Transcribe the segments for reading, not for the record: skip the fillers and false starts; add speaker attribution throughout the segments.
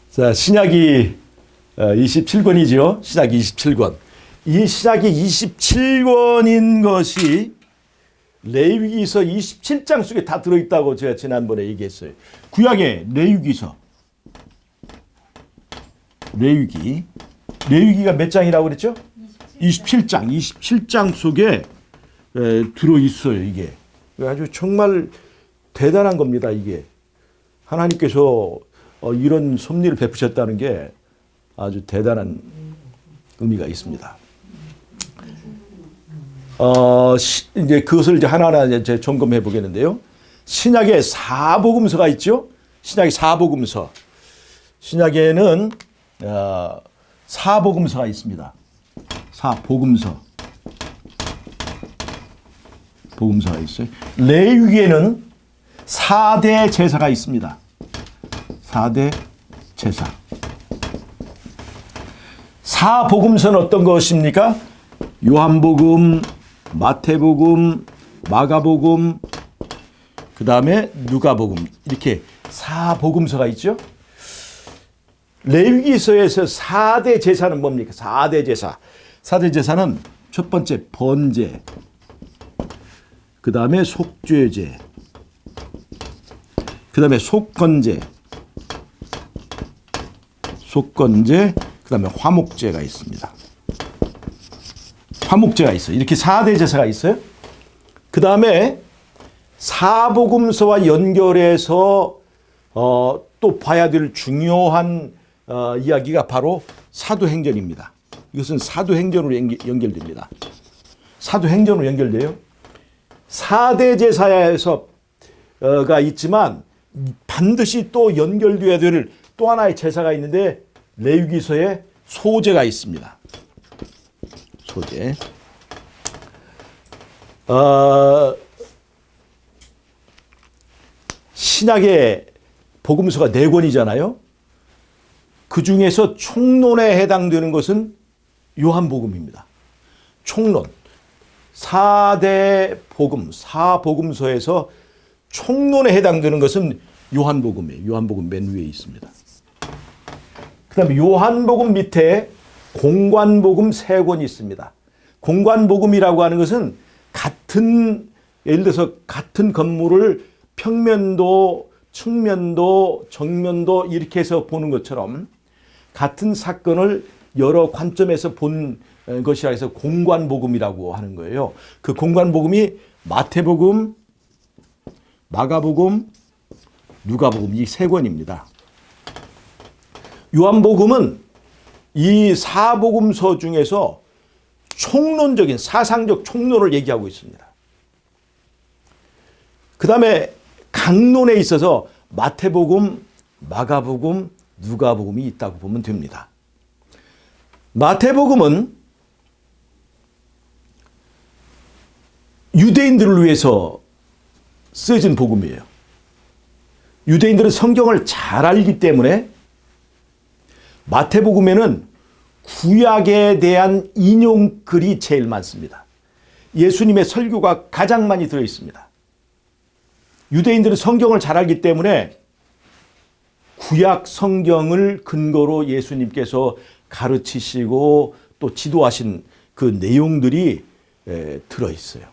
Speaker 1: 자, 신약이 27권이죠. 신약이 27권. 이 신약이 27권인 것이 레위기서 27장 속에 다 들어있다고 제가 지난번에 얘기했어요. 구약의 레위기서. 레위기가 몇 장이라고 그랬죠? 27장. 27장 속에 들어있어요, 이게. 아주 정말 대단한 겁니다, 이게. 하나님께서 이런 섭리를 베푸셨다는 게 아주 대단한 의미가 있습니다. 이제 그것을 이제 하나하나 이제 점검해 보겠는데요. 신약에 사복음서가 있죠. 신약에 사복음서. 신약에는 사복음서가 있습니다. 사복음서. 복음서가 있어요. 레위기에는 4대 제사가 있습니다. 4대 제사. 사복음서는 어떤 것입니까? 요한복음, 마태복음, 마가복음, 그 다음에 누가복음, 이렇게 사복음서가 있죠. 레위기서에서 4대 제사는 뭡니까? 4대 제사. 4대 제사는 첫 번째 번제, 그 다음에 속죄제, 그 다음에 속건제, 그 다음에 화목제가 있습니다. 화목제가 있어요. 이렇게 4대 제사가 있어요. 그 다음에 사복음서와 연결해서 또 봐야 될 중요한 이야기가 바로 사도행전입니다. 이것은 사도행전으로 연결됩니다. 사도행전으로 연결돼요. 4대 제사에서가 있지만 반드시 또 연결돼야 될 또 하나의 제사가 있는데 레위기서에 소제가 있습니다. 소제. 신약의 복음서가 4권이잖아요. 그 중에서 총론에 해당되는 것은 요한복음입니다. 총론. 4대 복음, 4복음서에서 총론에 해당되는 것은 요한복음이에요. 요한복음 맨 위에 있습니다. 그 다음에 요한복음 밑에 공관복음 3권이 있습니다. 공관복음이라고 하는 것은 예를 들어서 같은 건물을 평면도, 측면도, 정면도 이렇게 해서 보는 것처럼 같은 사건을 여러 관점에서 본 것이라 해서 공관복음이라고 하는 거예요. 그 공관복음이 마태복음, 마가복음, 누가복음 이 3권입니다. 요한복음은 이 사복음서 중에서 총론적인 사상적 총론을 얘기하고 있습니다. 그 다음에 강론에 있어서 마태복음, 마가복음, 누가복음이 있다고 보면 됩니다. 마태복음은 유대인들을 위해서 쓰여진 복음이에요. 유대인들은 성경을 잘 알기 때문에 마태복음에는 구약에 대한 인용글이 제일 많습니다. 예수님의 설교가 가장 많이 들어 있습니다. 유대인들은 성경을 잘 알기 때문에 구약 성경을 근거로 예수님께서 가르치시고 또 지도하신 그 내용들이 들어 있어요.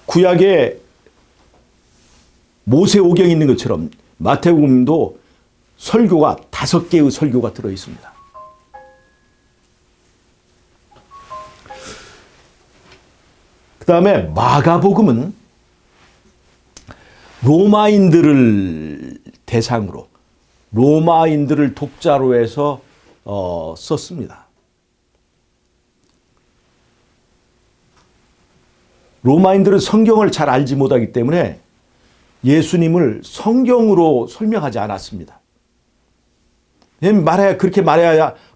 Speaker 1: 구약에 모세오경이 있는 것처럼 마태복음도 설교가 5개의 설교가 들어 있습니다. 그 다음에 마가복음은 로마인들을 대상으로 로마인들을 독자로 해서 썼습니다. 로마인들은 성경을 잘 알지 못하기 때문에 예수님을 성경으로 설명하지 않았습니다. 그렇게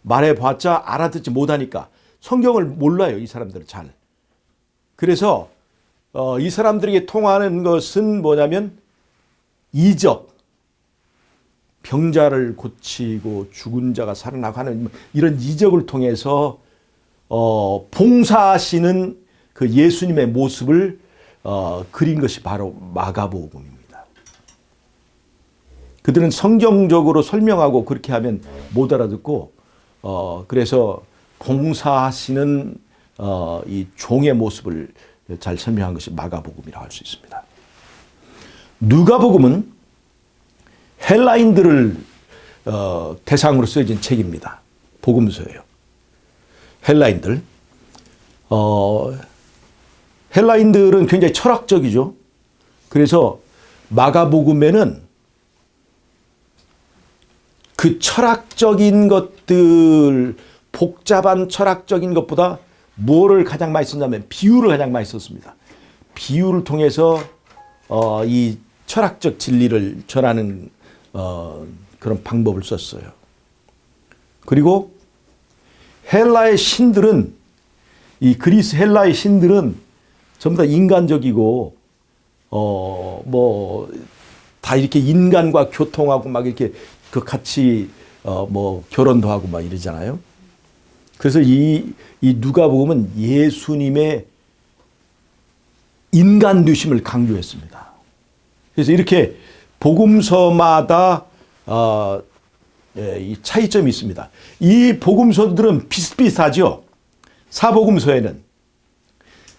Speaker 1: 말해봤자 알아듣지 못하니까 성경을 몰라요, 이 사람들은 잘. 그래서 이 사람들에게 통하는 것은 뭐냐면 이적, 병자를 고치고 죽은 자가 살아나고 하는 이런 이적을 통해서 봉사하시는 그 예수님의 모습을 그린 것이 바로 마가복음입니다. 그들은 성경적으로 설명하고 그렇게 하면 못 알아듣고 그래서 봉사하시는 이 종의 모습을 잘 설명한 것이 마가복음이라고 할 수 있습니다. 누가복음은 헬라인들을 대상으로 쓰여진 책입니다. 복음서예요. 헬라인들. 헬라인들은 굉장히 철학적이죠. 그래서 마가복음에는 그 철학적인 것들, 복잡한 철학적인 것보다 뭐를 가장 많이 쓴다면 비유를 가장 많이 썼습니다. 비유를 통해서 이 철학적 진리를 전하는 그런 방법을 썼어요. 그리고 헬라의 신들은, 이 그리스 헬라의 신들은 전부 다 인간적이고 다 이렇게 인간과 교통하고 막 이렇게 그 같이 결혼도 하고 막 이러잖아요. 그래서 이 누가복음은 예수님의 인간 되심을 강조했습니다. 그래서 이렇게 복음서마다 이 차이점이 있습니다. 이 복음서들은 비슷비슷하죠. 사복음서에는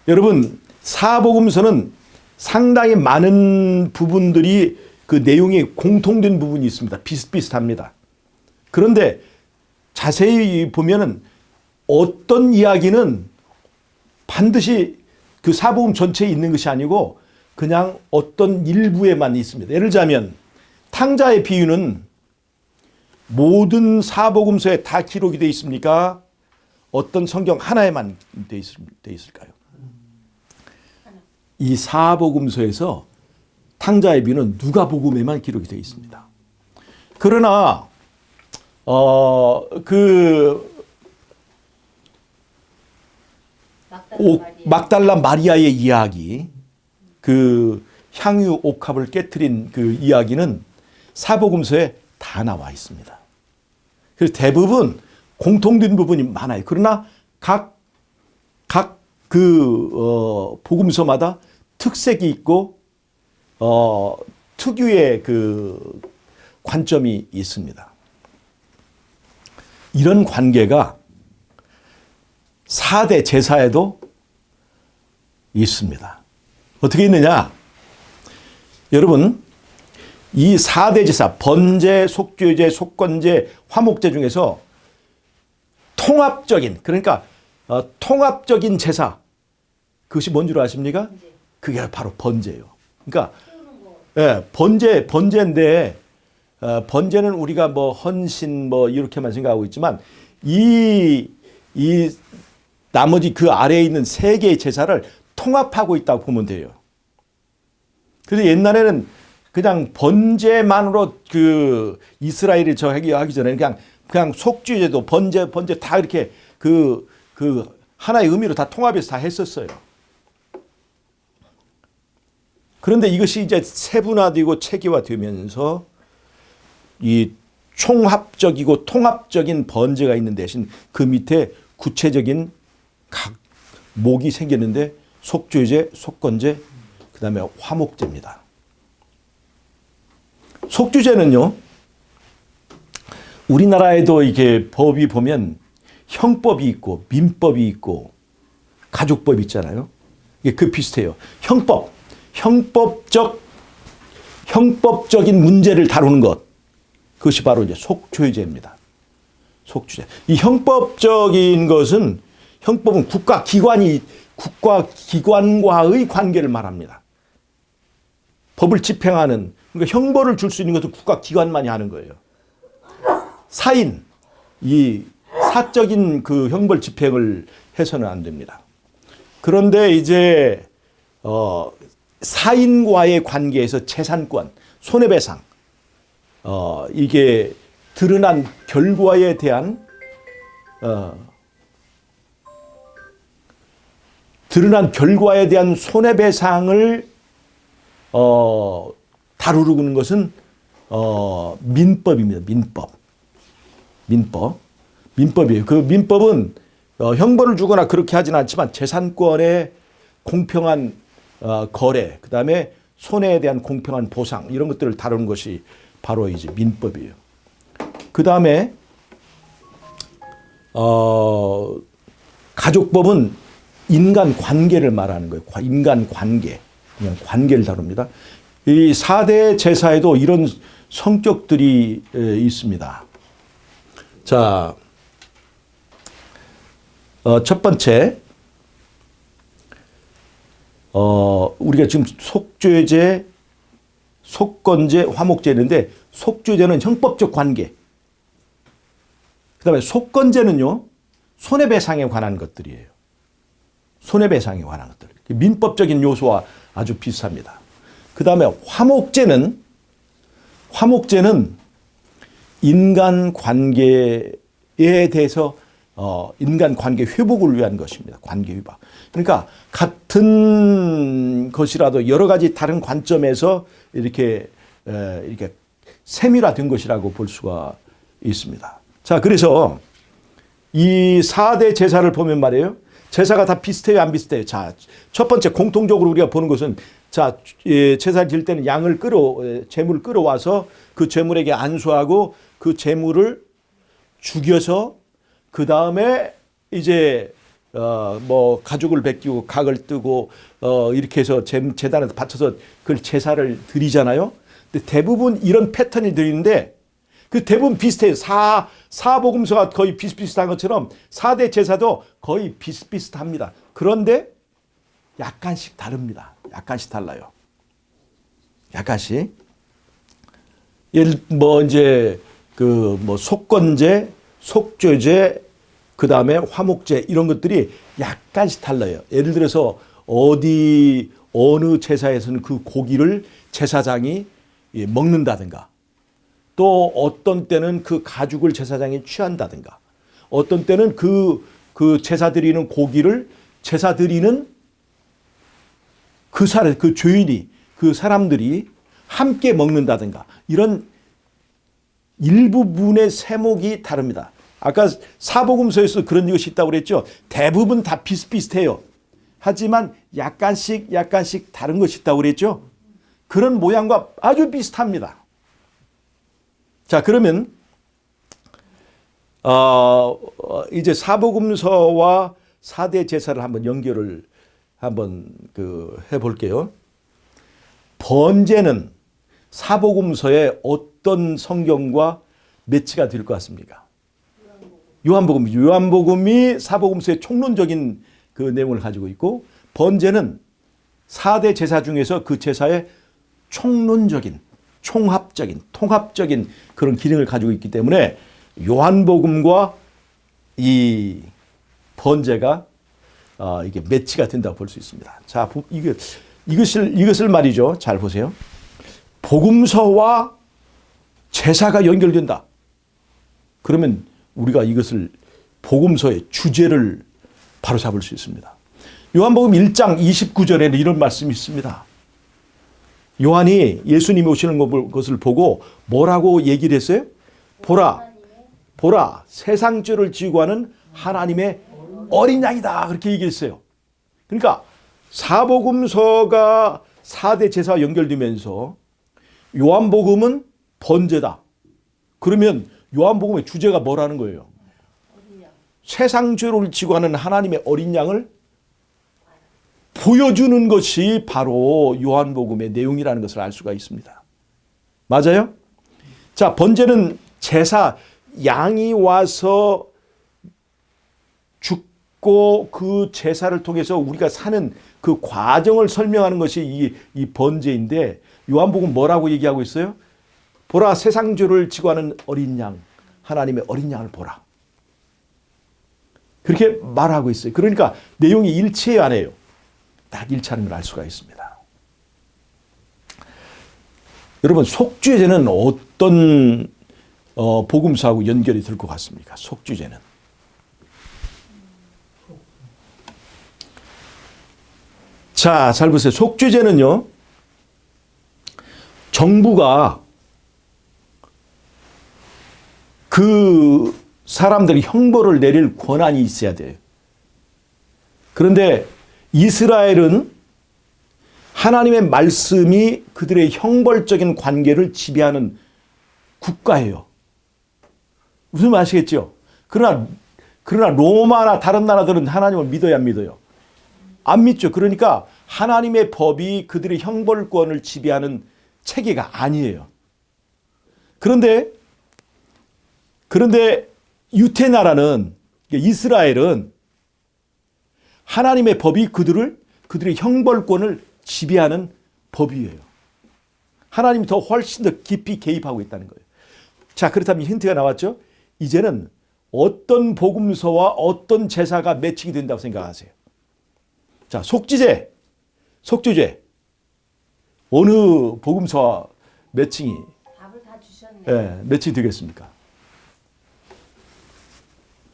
Speaker 1: 여러분, 사복음서는 상당히 많은 부분들이 그 내용이 공통된 부분이 있습니다. 비슷비슷합니다. 그런데 자세히 보면은 어떤 이야기는 반드시 그 사복음 전체에 있는 것이 아니고 그냥 어떤 일부에만 있습니다. 예를 들자면 탕자의 비유는 모든 사복음서에 다 기록이 되어 있습니까? 어떤 성경 하나에만 되어 있을까요? 이 사복음서에서 탕자의 비유는 누가복음에만 기록이 되어 있습니다. 그러나 막달라 마리아의 이야기, 그 향유 옥합을 깨트린 그 이야기는 사복음서에 다 나와 있습니다. 그래서 대부분 공통된 부분이 많아요. 그러나 각 복음서마다 특색이 있고 특유의 그 관점이 있습니다. 이런 관계가 4대 제사에도 있습니다. 어떻게 있느냐? 여러분, 이 4대 제사, 번제, 속죄제, 속건제, 화목제 중에서 통합적인, 그러니까 통합적인 제사, 그것이 뭔 줄 아십니까? 그게 바로 번제예요. 그러니까 번제인데 번제는 우리가 뭐 헌신 뭐 이렇게만 생각하고 있지만 이 나머지 그 아래에 있는 3개의 제사를 통합하고 있다고 보면 돼요. 그래서 옛날에는 그냥 번제만으로 그 이스라엘이 하기 전에 그냥 속죄제도 번제 다 이렇게 그 하나의 의미로 다 통합해서 다 했었어요. 그런데 이것이 이제 세분화되고 체계화되면서 이 총합적이고 통합적인 번제가 있는 대신 그 밑에 구체적인 각 목이 생겼는데 속죄제, 속건제, 그 다음에 화목제입니다. 속죄제는요, 우리나라에도 이렇게 법이 보면 형법이 있고 민법이 있고 가족법이 있잖아요. 이게 그 비슷해요. 형법적인 문제를 다루는 것, 그것이 바로 이제 속죄제입니다. 속죄제. 이 형법적인 것은, 형법은 국가 기관과의 관계를 말합니다. 법을 집행하는, 그러니까 형벌을 줄 수 있는 것은 국가 기관만이 하는 거예요. 사인, 이 사적인 그 형벌 집행을 해서는 안 됩니다. 그런데 이제 사인과의 관계에서 재산권, 손해배상, 이게 드러난 결과에 대한 손해배상을 다루는 것은 민법입니다. 민법이에요. 그 민법은 형벌을 주거나 그렇게 하지는 않지만 재산권의 공평한 거래, 그 다음에 손해에 대한 공평한 보상, 이런 것들을 다루는 것이 바로 이제 민법이에요. 그 다음에 가족법은 인간 관계를 말하는 거예요. 인간 관계, 그냥 관계를 다룹니다. 이 4대 제사에도 이런 성격들이 있습니다. 자, 첫 번째, 우리가 지금 속죄제, 속건제, 화목제인데 속죄제는 형법적 관계. 그 다음에 속건제는요, 손해배상에 관한 것들이에요. 손해배상에 관한 것들. 민법적인 요소와 아주 비슷합니다. 그 다음에 화목제는 인간관계에 대해서 인간관계 회복을 위한 것입니다. 관계 회복. 그러니까 같은 것이라도 여러 가지 다른 관점에서 이렇게 세밀화된 것이라고 볼 수가 있습니다. 자, 그래서 이 4대 제사를 보면 말이에요. 제사가 다 비슷해요, 안 비슷해요? 자, 첫 번째 공통적으로 우리가 보는 것은 자, 제사를 지을 때는 제물을 끌어와서 그 제물에게 안수하고 그 제물을 죽여서 그 다음에 이제 뭐 가죽을 벗기고 각을 뜨고 이렇게 해서 제단에서 바쳐서 그 제사를 드리잖아요. 근데 대부분 이런 패턴이 드리는데 그 대부분 비슷해요. 사복음서가 거의 비슷비슷한 것처럼 4대 제사도 거의 비슷비슷합니다. 그런데 약간씩 다릅니다. 약간씩 달라요. 약간씩. 이제 속건제, 속죄제, 그 다음에 화목제 이런 것들이 약간씩 달라요. 예를 들어서 어느 제사에서는 그 고기를 제사장이 먹는다든가, 또 어떤 때는 그 가죽을 제사장이 취한다든가, 어떤 때는 그 제사 드리는 고기를 제사 드리는 그 죄인이, 그 사람들이 함께 먹는다든가, 이런 일부분의 세목이 다릅니다. 아까 사복음서에서 그런 것이 있다고 그랬죠. 대부분 다 비슷비슷해요. 하지만 약간씩 다른 것이 있다고 그랬죠. 그런 모양과 아주 비슷합니다. 자, 그러면 이제 사복음서와 4대 제사를 한번 연결을 해볼게요. 번제는 사복음서에 어떤 성경과 매치가 될 것 같습니까? 요한복음이죠. 요한복음이 사복음서의 총론적인 그 내용을 가지고 있고, 번제는 4대 제사 중에서 그 제사의 총론적인, 총합적인, 통합적인 그런 기능을 가지고 있기 때문에 요한복음과 이 번제가 이게 매치가 된다고 볼 수 있습니다. 자, 이것을 말이죠. 잘 보세요. 복음서와 제사가 연결된다. 그러면 우리가 이것을 복음서의 주제를 바로 잡을 수 있습니다. 요한복음 1장 29절에는 이런 말씀이 있습니다. 요한이 예수님이 오시는 것을 보고 뭐라고 얘기를 했어요? 보라, 세상 죄를 지고 하는 하나님의 어린 양이다. 그렇게 얘기했어요. 그러니까 사복음서가 4대 제사와 연결되면서 요한복음은 번제다. 그러면 요한복음의 주제가 뭐라는 거예요? 세상 죄를 지고 하는 하나님의 어린 양을 보여주는 것이 바로 요한복음의 내용이라는 것을 알 수가 있습니다. 맞아요? 자, 번제는 제사, 양이 와서 죽고 그 제사를 통해서 우리가 사는 그 과정을 설명하는 것이 이 번제인데, 요한복음 뭐라고 얘기하고 있어요? 보라, 세상 죄를 지고 하는 어린 양, 하나님의 어린 양을 보라. 그렇게 말하고 있어요. 그러니까 내용이 일치해요, 안 해요? 딱 일치하는 걸 알 수가 있습니다. 여러분, 속죄제는 어떤 복음서하고 연결이 될 것 같습니까? 속죄제는. 자, 잘 보세요. 속죄제는요, 정부가 그 사람들이 형벌을 내릴 권한이 있어야 돼요. 그런데 이스라엘은 하나님의 말씀이 그들의 형벌적인 관계를 지배하는 국가예요. 무슨 말 아시겠죠? 그러나 로마나 다른 나라들은 하나님을 믿어야 안 믿어요? 안 믿죠. 그러니까 하나님의 법이 그들의 형벌권을 지배하는 체계가 아니에요. 그런데 유태 나라는, 이스라엘은 하나님의 법이 그들의 형벌권을 지배하는 법이에요. 하나님이 더 훨씬 더 깊이 개입하고 있다는 거예요. 자, 그렇다면 힌트가 나왔죠? 이제는 어떤 복음서와 어떤 제사가 매칭이 된다고 생각하세요? 자, 속죄제. 어느 복음서와 매칭이
Speaker 2: 답을 다 주셨네.
Speaker 1: 예, 매칭이 되겠습니까?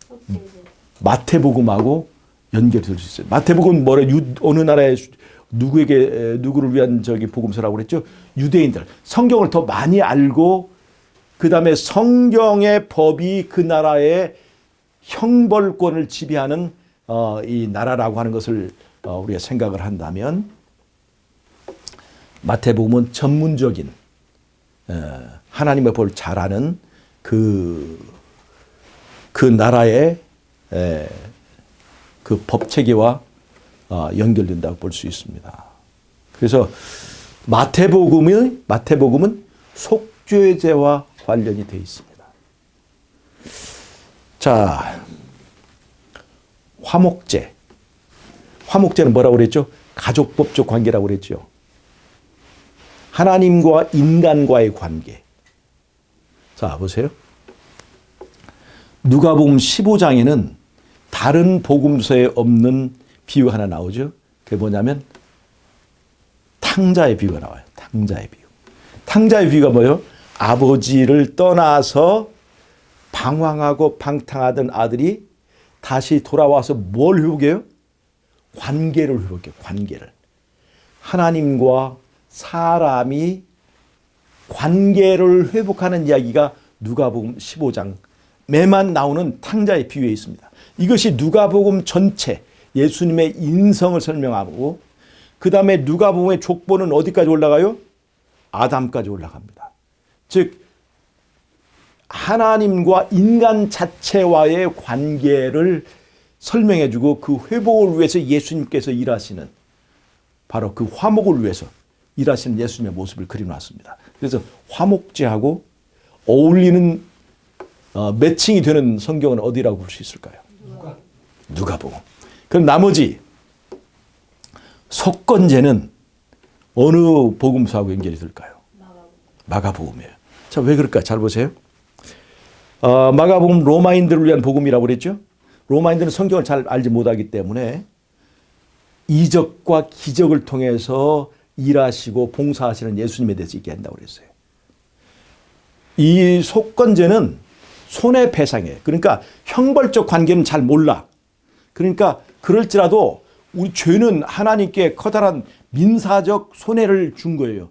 Speaker 2: 속죄제.
Speaker 1: 마태복음하고 연결이 될 수 있어요. 마태복음은 어느 나라의 누구를 위한 복음서라고 그랬죠? 유대인들. 성경을 더 많이 알고 그다음에 성경의 법이 그 나라의 형벌권을 지배하는 이 나라라고 하는 것을 우리가 생각을 한다면 마태복음은 전문적인 하나님의 법을 잘 아는 그 나라의 그 법체계와 연결된다고 볼 수 있습니다. 그래서 마태복음은 속죄제와 관련이 되어 있습니다. 자, 화목제. 화목제는 뭐라고 그랬죠? 가족법적 관계라고 그랬죠. 하나님과 인간과의 관계. 자, 보세요. 누가복음 15장에는 다른 복음서에 없는 비유가 하나 나오죠. 그게 뭐냐면 탕자의 비유가 나와요. 탕자의 비유. 탕자의 비유가 뭐예요? 아버지를 떠나서 방황하고 방탕하던 아들이 다시 돌아와서 뭘 회복해요? 관계를 회복해요. 관계를. 하나님과 사람이 관계를 회복하는 이야기가 누가복음 15장에만 나오는 탕자의 비유에 있습니다. 이것이 누가복음 전체 예수님의 인성을 설명하고 그 다음에 누가복음의 족보는 어디까지 올라가요? 아담까지 올라갑니다. 즉 하나님과 인간 자체와의 관계를 설명해 주고 그 회복을 위해서 예수님께서 일하시는 바로 그 화목을 위해서 일하시는 예수님의 모습을 그려놨습니다. 그래서 화목제하고 어울리는 매칭이 되는 성경은 어디라고 볼 수 있을까요? 누가복음. 그럼 나머지 속건제는 어느 복음서하고 연결이 될까요? 마가복음이에요. 자, 왜 그럴까요? 잘 보세요. 마가복음 로마인들을 위한 복음이라고 그랬죠? 로마인들은 성경을 잘 알지 못하기 때문에 이적과 기적을 통해서 일하시고 봉사하시는 예수님에 대해서 얘기한다고 그랬어요. 이 속건제는 손해배상이에요. 그러니까 형벌적 관계는 잘 몰라. 그러니까 그럴지라도 우리 죄는 하나님께 커다란 민사적 손해를 준 거예요.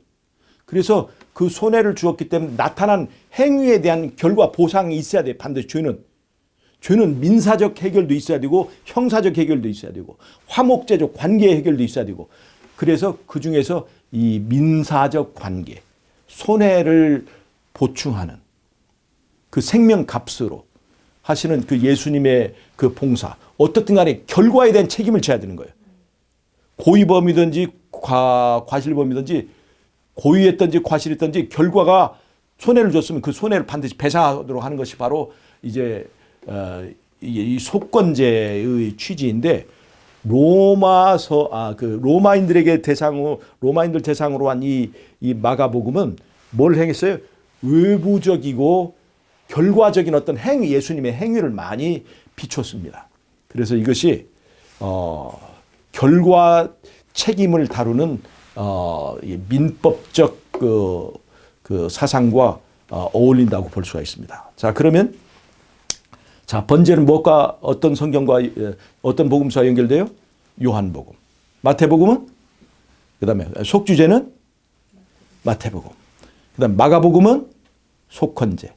Speaker 1: 그래서 그 손해를 주었기 때문에 나타난 행위에 대한 결과 보상이 있어야 돼. 반드시 죄는 민사적 해결도 있어야 되고 형사적 해결도 있어야 되고 화목제적 관계 해결도 있어야 되고 그래서 그중에서 이 민사적 관계 손해를 보충하는 그 생명값으로 하시는 그 예수님의 그 봉사 어떻든 간에 결과에 대한 책임을 져야 되는 거예요. 고의범이든지 과실범이든지 고의했든지 과실했든지 결과가 손해를 줬으면 그 손해를 반드시 배상하도록 하는 것이 바로 이제 이 속건제의 취지인데 로마인들 대상으로 한 이 마가복음은 뭘 행했어요? 외부적이고 결과적인 어떤 행위, 예수님의 행위를 많이 비췄습니다. 그래서 이것이 결과 책임을 다루는 민법적 그 사상과 어울린다고 볼 수가 있습니다. 자, 그러면 번제는 무엇과 어떤 성경과 어떤 복음서와 연결돼요? 요한복음. 마태복음은? 그 다음에 속죄제는 마태복음. 그 다음에 마가복음은 속헌제.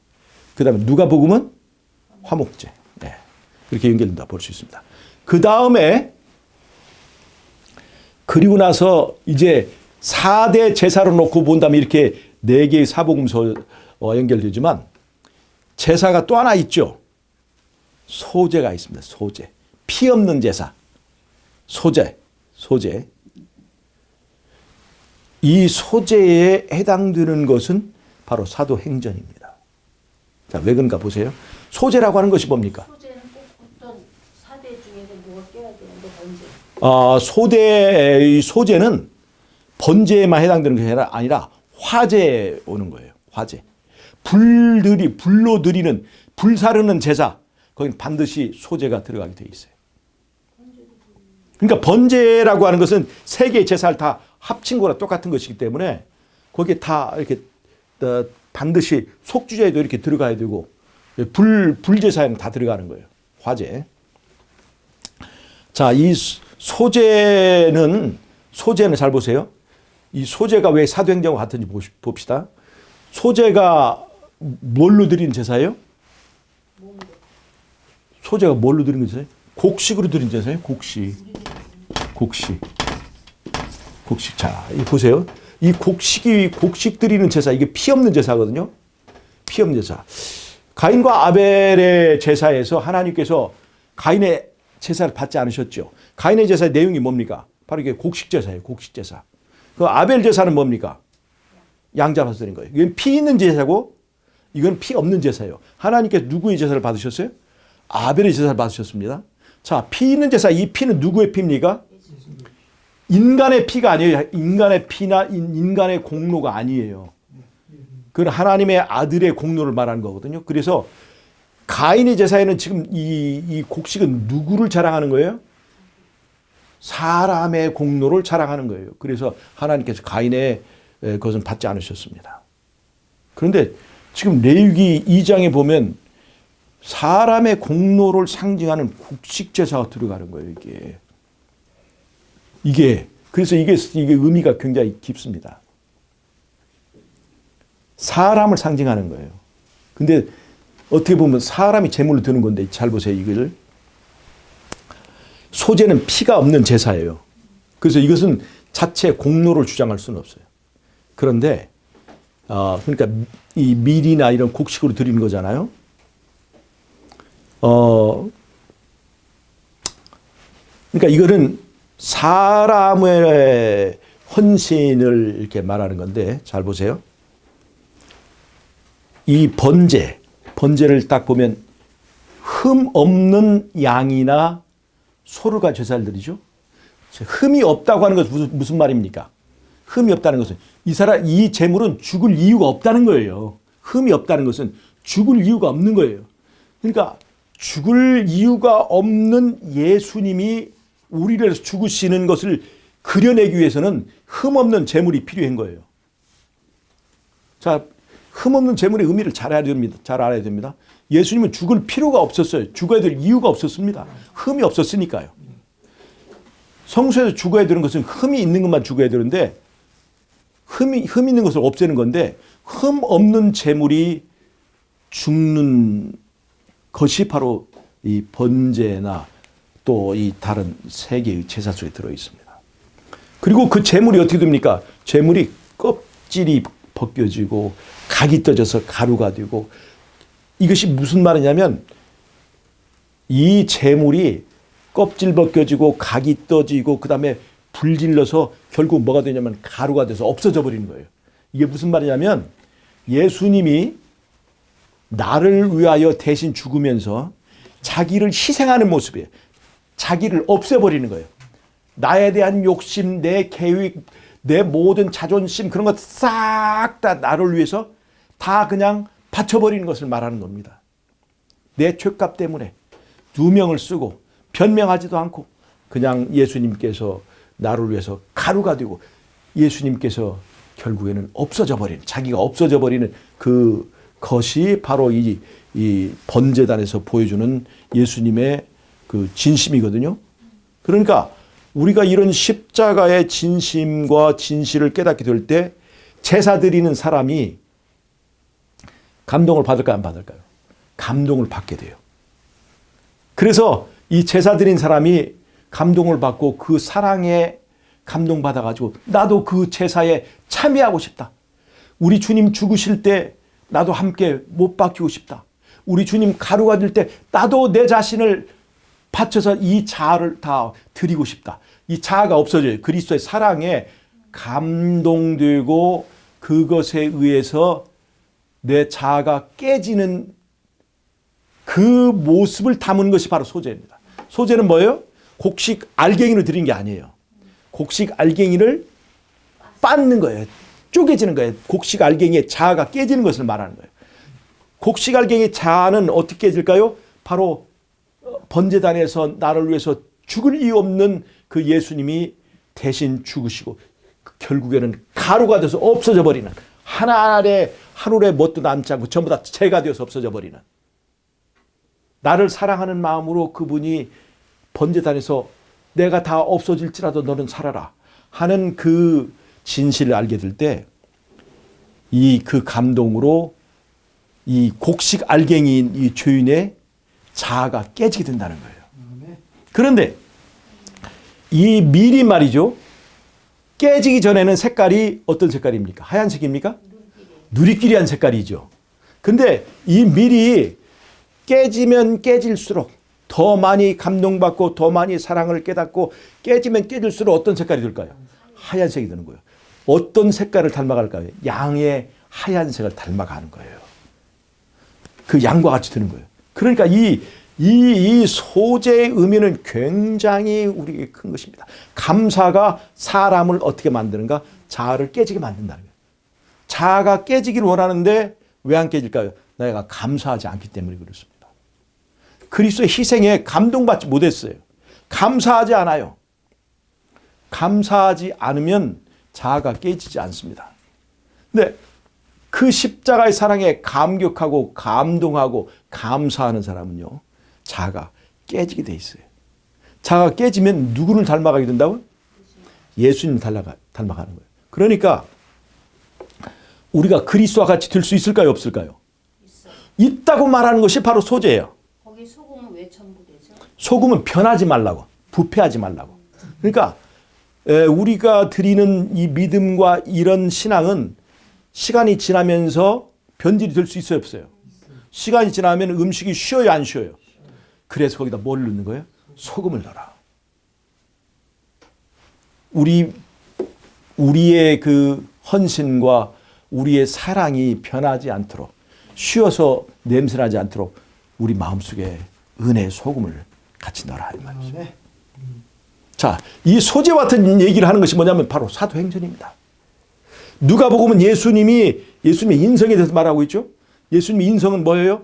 Speaker 1: 그 다음에 누가복음은 화목제. 네. 그렇게 연결된다 볼 수 있습니다. 그 다음에 그리고 나서 이제 4대 제사로 놓고 본다면 이렇게 4개의 사복음서 연결되지만 제사가 또 하나 있죠. 소제가 있습니다. 소제. 피 없는 제사. 소제. 이 소제에 해당되는 것은 바로 사도행전입니다. 자, 왜 그런가 보세요. 소제라고 하는 것이 뭡니까?
Speaker 2: 소재는 꼭 어떤 사대 중에서 뭐가 껴야 되는데 번제.
Speaker 1: 소제는 번제에만 해당되는 것이 아니라 화제에 오는 거예요. 화제. 불로 드리는, 불사르는 제사. 거긴 반드시 소제가 들어가게 돼 있어요. 그러니까 번제라고 하는 것은 세 개의 제사를 다 합친 거랑 똑같은 것이기 때문에 거기에 다 이렇게 반드시 속주제에도 이렇게 들어가야 되고 불제사에는 다 들어가는 거예요. 화제. 자, 이 소제는 잘 보세요. 이 소제가 왜 사도행전과 같은지 봅시다. 소제가 뭘로 드리는 제사예요? 소제가 뭘로 드리는 제사예요? 곡식으로 드리는 제사예요. 곡식. 자, 이 보세요. 이 곡식 드리는 제사, 이게 피 없는 제사거든요. 피 없는 제사. 가인과 아벨의 제사에서 하나님께서 가인의 제사를 받지 않으셨죠. 가인의 제사의 내용이 뭡니까? 바로 이게 곡식 제사예요. 곡식 제사. 그 아벨 제사는 뭡니까? 양 잡아서 드린 거예요. 이건 피 있는 제사고 이건 피 없는 제사예요. 하나님께서 누구의 제사를 받으셨어요? 아벨의 제사를 받으셨습니다. 자, 피 있는 제사, 이 피는 누구의 피입니까? 인간의 피가 아니에요. 인간의 피나 인간의 공로가 아니에요. 그건 하나님의 아들의 공로를 말하는 거거든요. 그래서 가인의 제사에는 지금 이 곡식은 누구를 자랑하는 거예요? 사람의 공로를 자랑하는 거예요. 그래서 하나님께서 가인의 것은 받지 않으셨습니다. 그런데 지금 레위기 2장에 보면 사람의 공로를 상징하는 곡식 제사가 들어가는 거예요. 이게 그래서 이게 의미가 굉장히 깊습니다. 사람을 상징하는 거예요. 근데 어떻게 보면 사람이 제물로 드는 건데 잘 보세요. 이걸 소제는 피가 없는 제사예요. 그래서 이것은 자체 공로를 주장할 수는 없어요. 그런데 그러니까 이 밀이나 이런 곡식으로 드리는 거잖아요. 그러니까 이거는 사람의 헌신을 이렇게 말하는 건데 잘 보세요. 이 번제를 딱 보면 흠 없는 양이나 소를 가지고 제사를 드리죠. 흠이 없다고 하는 것은 무슨 말입니까? 흠이 없다는 것은 이 제물은 죽을 이유가 없다는 거예요. 흠이 없다는 것은 죽을 이유가 없는 거예요. 그러니까 죽을 이유가 없는 예수님이 우리를 위해서 죽으시는 것을 그려내기 위해서는 흠 없는 제물이 필요한 거예요. 자, 흠 없는 제물의 의미를 잘 알아야 됩니다. 예수님은 죽을 필요가 없었어요. 죽어야 될 이유가 없었습니다. 흠이 없었으니까요. 성소에서 죽어야 되는 것은 흠이 있는 것만 죽어야 되는데 흠 있는 것을 없애는 건데 흠 없는 제물이 죽는 것이 바로 이 번제나 또 이 다른 세 개의 제사 속에 들어 있습니다. 그리고 그 제물이 어떻게 됩니까? 제물이 껍질이 벗겨지고 각이 떠져서 가루가 되고 이것이 무슨 말이냐면 이 제물이 껍질 벗겨지고 각이 떠지고 그다음에 불질러서 결국 뭐가 되냐면 가루가 돼서 없어져 버리는 거예요. 이게 무슨 말이냐면 예수님이 나를 위하여 대신 죽으면서 자기를 희생하는 모습이에요. 자기를 없애버리는 거예요. 나에 대한 욕심, 내 계획, 내 모든 자존심 그런 것 싹 다 나를 위해서 다 그냥 바쳐버리는 것을 말하는 겁니다. 내 죄값 때문에 누명을 쓰고 변명하지도 않고 그냥 예수님께서 나를 위해서 가루가 되고 예수님께서 결국에는 없어져 버리는 자기가 없어져 버리는 그 것이 바로 이 번제단에서 보여주는 예수님의 그 진심이거든요. 그러니까 우리가 이런 십자가의 진심과 진실을 깨닫게 될 때 제사 드리는 사람이 감동을 받을까요? 안 받을까요? 감동을 받게 돼요. 그래서 이 제사 드린 사람이 감동을 받고 그 사랑에 감동받아가지고 나도 그 제사에 참여하고 싶다. 우리 주님 죽으실 때 나도 함께 못 박히고 싶다. 우리 주님 가루가 될 때 나도 내 자신을 바쳐서 이 자아를 다 드리고 싶다. 이 자아가 없어져요. 그리스도의 사랑에 감동되고 그것에 의해서 내 자아가 깨지는 그 모습을 담은 것이 바로 소재입니다. 소재는 뭐예요? 곡식 알갱이를 드린 게 아니에요. 곡식 알갱이를 빻는 거예요. 쪼개지는 거예요. 곡식 알갱이의 자아가 깨지는 것을 말하는 거예요. 곡식 알갱이의 자아는 어떻게 깨질까요? 바로 번제단에서 나를 위해서 죽을 이유 없는 그 예수님이 대신 죽으시고 결국에는 가루가 돼서 없어져 버리는, 하늘에 뭣도 남지 않고 전부 다 재가 되어서 없어져 버리는, 나를 사랑하는 마음으로 그분이 번제단에서 내가 다 없어질지라도 너는 살아라 하는 그 진실을 알게 될 때 이 그 감동으로 이 곡식 알갱이인 이 죄인의 자아가 깨지게 된다는 거예요. 그런데 이 밀이 말이죠, 깨지기 전에는 색깔이 어떤 색깔입니까? 하얀색입니까? 누리끼리한 색깔이죠. 근데 이 밀이 깨지면 깨질수록 더 많이 감동받고 더 많이 사랑을 깨닫고 깨지면 깨질수록 어떤 색깔이 될까요? 하얀색이 되는 거예요. 어떤 색깔을 닮아갈까요? 양의 하얀색을 닮아가는 거예요. 그 양과 같이 되는 거예요. 그러니까 이 소재의 의미는 굉장히 우리에게 큰 것입니다. 감사가 사람을 어떻게 만드는가? 자아를 깨지게 만든다는 거예요. 자아가 깨지기를 원하는데 왜 안 깨질까요? 내가 감사하지 않기 때문에 그렇습니다. 그리스도의 희생에 감동받지 못했어요. 감사하지 않아요. 감사하지 않으면 자아가 깨지지 않습니다. 근데 그 십자가의 사랑에 감격하고 감동하고 감사하는 사람은요, 자아가 깨지게 돼 있어요. 자아가 깨지면 누구를 닮아가게 된다고요? 예수님을 닮아가는 거예요. 그러니까 우리가 그리스도와 같이 될 수 있을까요, 없을까요? 있다고 말하는 것이 바로 소재예요.
Speaker 2: 거기 소금은 왜 첨부되죠?
Speaker 1: 소금은 변하지 말라고, 부패하지 말라고. 그러니까 우리가 드리는 이 믿음과 이런 신앙은 시간이 지나면서 변질이 될 수 있어요, 없어요? 시간이 지나면 음식이 쉬어요, 안 쉬어요? 그래서 거기다 뭘 넣는 거예요? 소금을 넣어라. 우리의 그 헌신과 우리의 사랑이 변하지 않도록, 쉬어서 냄새나지 않도록 우리 마음속에 은혜의 소금을 같이 넣어라 이 말이죠. 자, 이 소재와 같은 얘기를 하는 것이 뭐냐면 바로 사도행전입니다. 누가복음은 예수님의 인성에 대해서 말하고 있죠. 예수님의 인성은 뭐예요?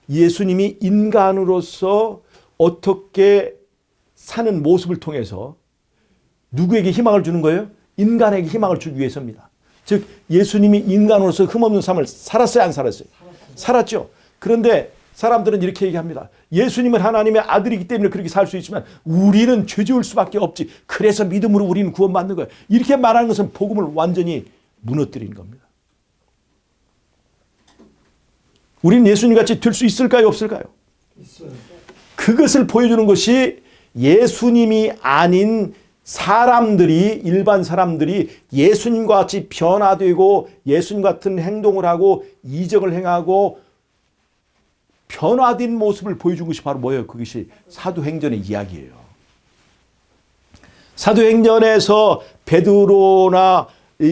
Speaker 1: 예수님이 인간으로서 어떻게 사는 모습을 통해서 누구에게 희망을 주는 거예요? 인간에게 희망을 주기 위해서입니다. 즉 예수님이 인간으로서 흠없는 삶을 살았어요, 안 살았어요? 살았죠. 그런데 사람들은 이렇게 얘기합니다. 예수님은 하나님의 아들이기 때문에 그렇게 살 수 있지만 우리는 죄 지을 수밖에 없지. 그래서 믿음으로 우리는 구원받는 거예요. 이렇게 말하는 것은 복음을 완전히 무너뜨리는 겁니다. 우리는 예수님 같이 될 수 있을까요, 없을까요?
Speaker 3: 있어요.
Speaker 1: 그것을 보여주는 것이 예수님이 아닌 사람들이, 일반 사람들이 예수님과 같이 변화되고 예수님 같은 행동을 하고 이적을 행하고 변화된 모습을 보여준 것이 바로 뭐예요? 그것이 사도행전의 이야기예요. 사도행전에서 베드로나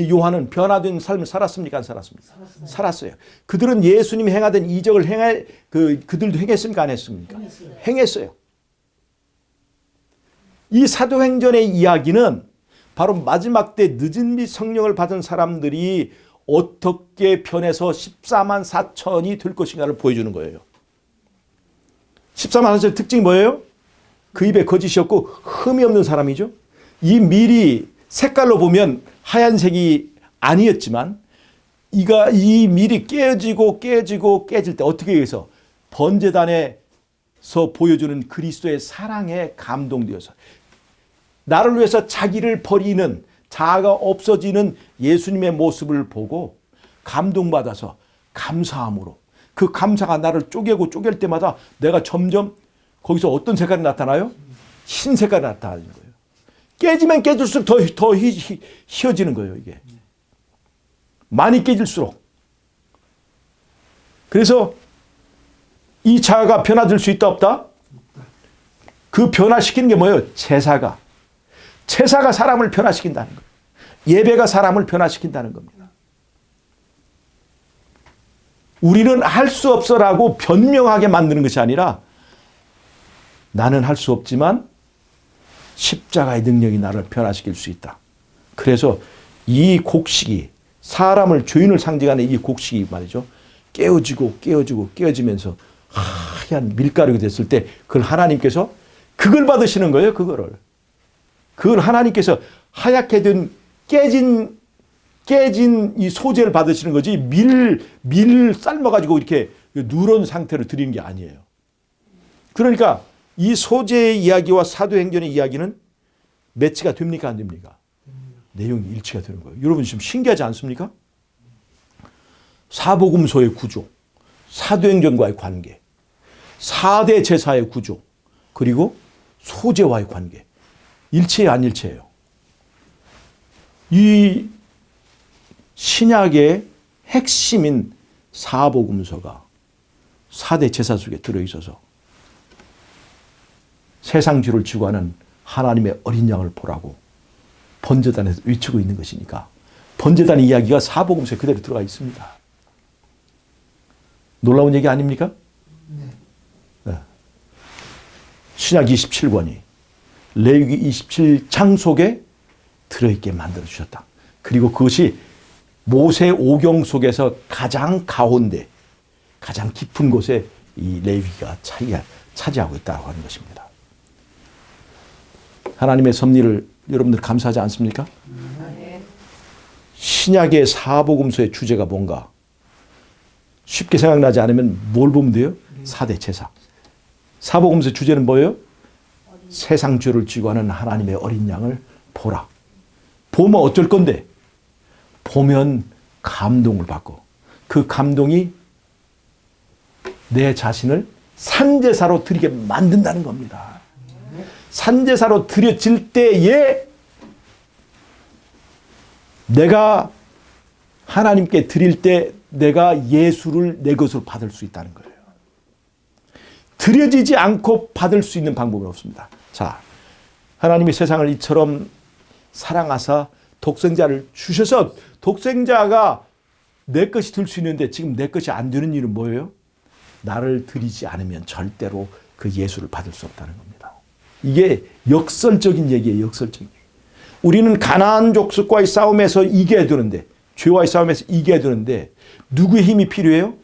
Speaker 1: 요한은 변화된 삶을 살았습니까? 안 살았습니까? 살았어요. 그들은 예수님이 행하던 이적을 그들도 행했습니까? 안 했습니까? 행했어요. 이 사도행전의 이야기는 바로 마지막 때 늦은 미 성령을 받은 사람들이 어떻게 변해서 14만 4천이 될 것인가를 보여주는 거예요. 14만 4천의 특징이 뭐예요? 그 입에 거짓이 없고 흠이 없는 사람이죠. 이 밀이 색깔로 보면 하얀색이 아니었지만 이 밀이 깨지고 깨질 때 어떻게 해서 번제단에서 보여주는 그리스도의 사랑에 감동되어서 나를 위해서 자기를 버리는 자아가 없어지는 예수님의 모습을 보고 감동받아서 감사함으로 그 감사가 나를 쪼갤 때마다 내가 점점 거기서 어떤 색깔이 나타나요? 흰 색깔이 나타나는 거예요. 깨지면 깨질수록 더 희어지는 거예요, 이게. 많이 깨질수록. 그래서 이 자가 변화될 수 있다 없다? 그 변화시키는 게 뭐예요? 제사가 사람을 변화시킨다는 거예요. 예배가 사람을 변화시킨다는 겁니다. 우리는 할 수 없어라고 변명하게 만드는 것이 아니라 나는 할 수 없지만 십자가의 능력이 나를 변화시킬 수 있다. 그래서 이 곡식이 사람을 죄인을 상징하는 이 곡식이 말이죠. 깨어지면서 하얀 밀가루가 됐을 때 그걸 하나님께서 그걸 받으시는 거예요. 그걸 하나님께서 하얗게 된 깨진 이 소재를 받으시는 거지 밀 삶아가지고 이렇게 누런 상태로 드리는 게 아니에요. 그러니까 이 소재의 이야기와 사도행전의 이야기는 매치가 됩니까 안 됩니까? 내용이 일치가 되는 거예요. 여러분 지금 신기하지 않습니까? 사복음서의 구조, 사도행전과의 관계, 4대 제사의 구조, 그리고 소재와의 관계. 일치해요, 안 일치해요? 이 신약의 핵심인 사복음서가 4대 제사 속에 들어있어서 세상 죄를 지고 하는 하나님의 어린 양을 보라고 번제단에서 외치고 있는 것이니까 번제단 이야기가 사복음서에 그대로 들어가 있습니다. 놀라운 얘기 아닙니까? 네. 신약 27권이 레위기 27장 속에 들어있게 만들어주셨다. 그리고 그것이 모세 오경 속에서 가장 가운데 가장 깊은 곳에 이 레위기가 차지하고 있다고 하는 것입니다. 하나님의 섭리를 여러분들 감사하지 않습니까? 신약의 사복음서의 주제가 뭔가 쉽게 생각나지 않으면 뭘 보면 돼요? 4대 제사. 사복음서 주제는 뭐예요? 세상 죄를 지고 하는 하나님의 어린 양을 보라. 보면 어쩔 건데? 보면 감동을 받고 그 감동이 내 자신을 산제사로 드리게 만든다는 겁니다. 산제사로 드려질 때에 내가 하나님께 드릴 때 내가 예수를 내 것으로 받을 수 있다는 거예요. 드려지지 않고 받을 수 있는 방법은 없습니다. 자, 하나님이 세상을 이처럼 사랑하사 독생자를 주셔서 독생자가 내 것이 될 수 있는데 지금 내 것이 안 되는 이유는 뭐예요? 나를 드리지 않으면 절대로 그 예수를 받을 수 없다는 겁니다. 이게 역설적인 얘기예요. 역설적인. 우리는 가나안 족속과의 싸움에서 이겨야 되는데 죄와의 싸움에서 이겨야 되는데 누구의 힘이 필요해요?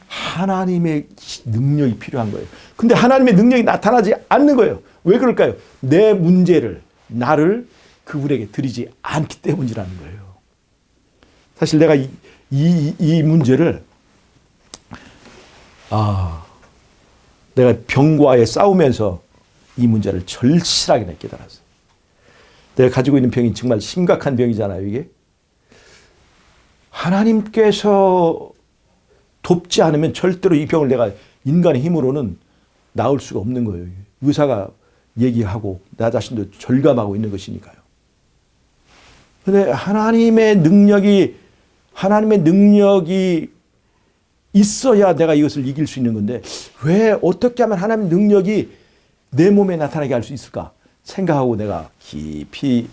Speaker 1: 하나님의 능력이 필요한 거예요. 근데 하나님의 능력이 나타나지 않는 거예요. 왜 그럴까요? 내 문제를 나를 그분에게 드리지 않기 때문이라는 거예요. 사실 내가 이 문제를 내가 병과의 싸우면서 이 문제를 절실하게 깨달았어요. 내가 가지고 있는 병이 정말 심각한 병이잖아요, 이게. 하나님께서 돕지 않으면 절대로 이 병을 내가 인간의 힘으로는 나을 수가 없는 거예요. 의사가 얘기하고 나 자신도 절감하고 있는 것이니까요. 그런데 하나님의 능력이 있어야 내가 이것을 이길 수 있는 건데 왜 어떻게 하면 하나님의 능력이 내 몸에 나타나게 할 수 있을까 생각하고 내가 깊이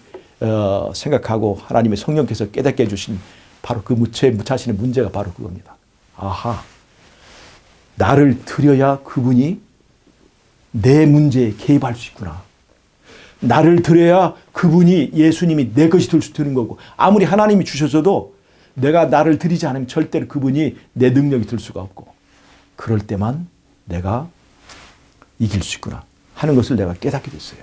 Speaker 1: 생각하고 하나님의 성령께서 깨닫게 해주신 바로 그 자신의 문제가 바로 그겁니다. 아하, 나를 드려야 그분이 내 문제에 개입할 수 있구나. 나를 드려야 그분이 예수님이 내 것이 될 수 있는 거고 아무리 하나님이 주셔서도 내가 나를 드리지 않으면 절대로 그분이 내 능력이 될 수가 없고 그럴 때만 내가 이길 수 있구나 하는 것을 내가 깨닫게 됐어요.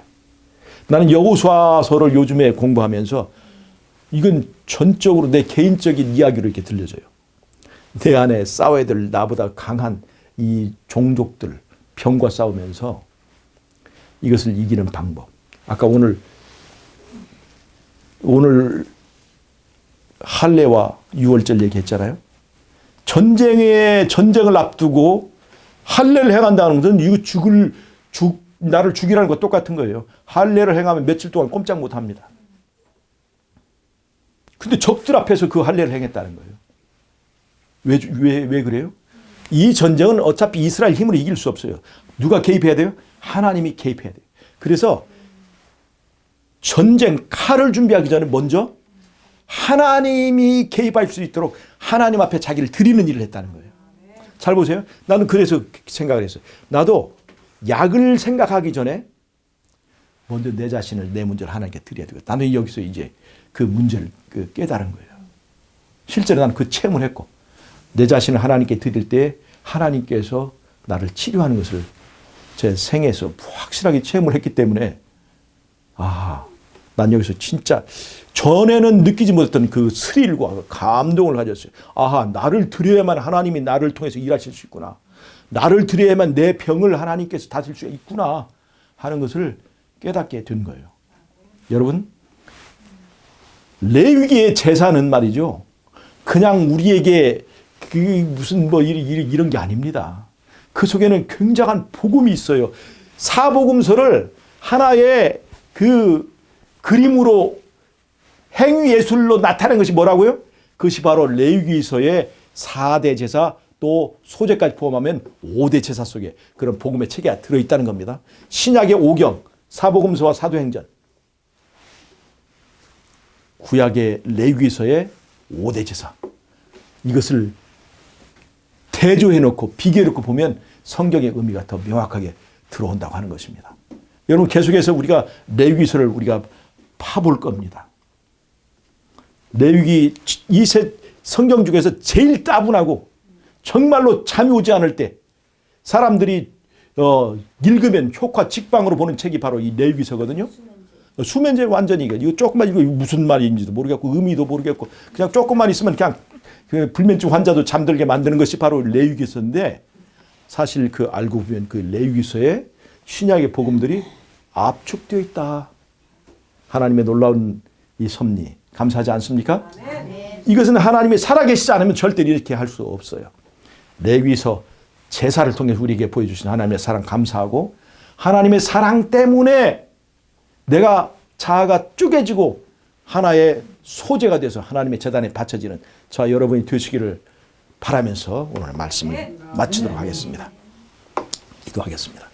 Speaker 1: 나는 여호수아서를 요즘에 공부하면서 이건 전적으로 내 개인적인 이야기로 이렇게 들려져요. 내 안에 싸워야 될 나보다 강한 이 종족들 병과 싸우면서 이것을 이기는 방법. 아까 오늘 할례와 유월절 얘기했잖아요. 전쟁을 앞두고 할례를 행한다는 것은 이거 나를 죽이라는 거 똑같은 거예요. 할례를 행하면 며칠 동안 꼼짝 못 합니다. 근데 적들 앞에서 그 할례를 행했다는 거예요. 왜 그래요? 이 전쟁은 어차피 이스라엘 힘으로 이길 수 없어요. 누가 개입해야 돼요? 하나님이 개입해야 돼요. 그래서 전쟁 칼을 준비하기 전에 먼저 하나님이 개입할 수 있도록 하나님 앞에 자기를 드리는 일을 했다는 거예요. 잘 보세요. 나는 그래서 생각을 했어요. 나도 약을 생각하기 전에 먼저 내 자신을, 내 문제를 하나님께 드려야 되고, 나는 여기서 이제 그 문제를 깨달은 거예요. 실제로 나는 그 체험을 했고, 내 자신을 하나님께 드릴 때 하나님께서 나를 치료하는 것을 제 생에서 확실하게 체험을 했기 때문에, 난 여기서 진짜 전에는 느끼지 못했던 그 스릴과 감동을 가졌어요. 나를 드려야만 하나님이 나를 통해서 일하실 수 있구나. 나를 드려야만 내 병을 하나님께서 다스릴 수 있구나 하는 것을 깨닫게 된 거예요. 여러분, 레위기의 제사는 말이죠, 그냥 우리에게 그 무슨 뭐 이런 게 아닙니다. 그 속에는 굉장한 복음이 있어요. 사복음서를 하나의 그 그림으로 행위 예술로 나타낸 것이 뭐라고요? 그것이 바로 레위기서의 4대 제사, 또 소제까지 포함하면 5대 제사 속에 그런 복음의 체계가 들어있다는 겁니다. 신약의 5경, 사복음서와 사도행전, 구약의 레위기서의 5대 제사, 이것을 대조해놓고 비교해놓고 보면 성경의 의미가 더 명확하게 들어온다고 하는 것입니다. 여러분, 계속해서 우리가 레위기서를 우리가 파볼 겁니다. 레위기 이 성경 중에서 제일 따분하고 정말로 잠이 오지 않을 때 사람들이 읽으면 효과 직방으로 보는 책이 바로 이 레위기서거든요. 수면제 완전히 이거 조금만 이거 무슨 말인지도 모르겠고 의미도 모르겠고 그냥 조금만 있으면 그냥 그 불면증 환자도 잠들게 만드는 것이 바로 레위기서인데, 사실 그 알고 보면 그 레위기서에 신약의 복음들이 압축되어 있다. 하나님의 놀라운 이 섭리 감사하지 않습니까? 이것은 하나님이 살아계시지 않으면 절대 이렇게 할 수 없어요. 레위기서 제사를 통해 우리에게 보여주신 하나님의 사랑 감사하고, 하나님의 사랑 때문에 내가 자아가 쪼개지고 하나의 소재가 돼서 하나님의 제단에 바쳐지는 저와 여러분이 되시기를 바라면서 오늘 말씀을 마치도록 하겠습니다. 기도하겠습니다.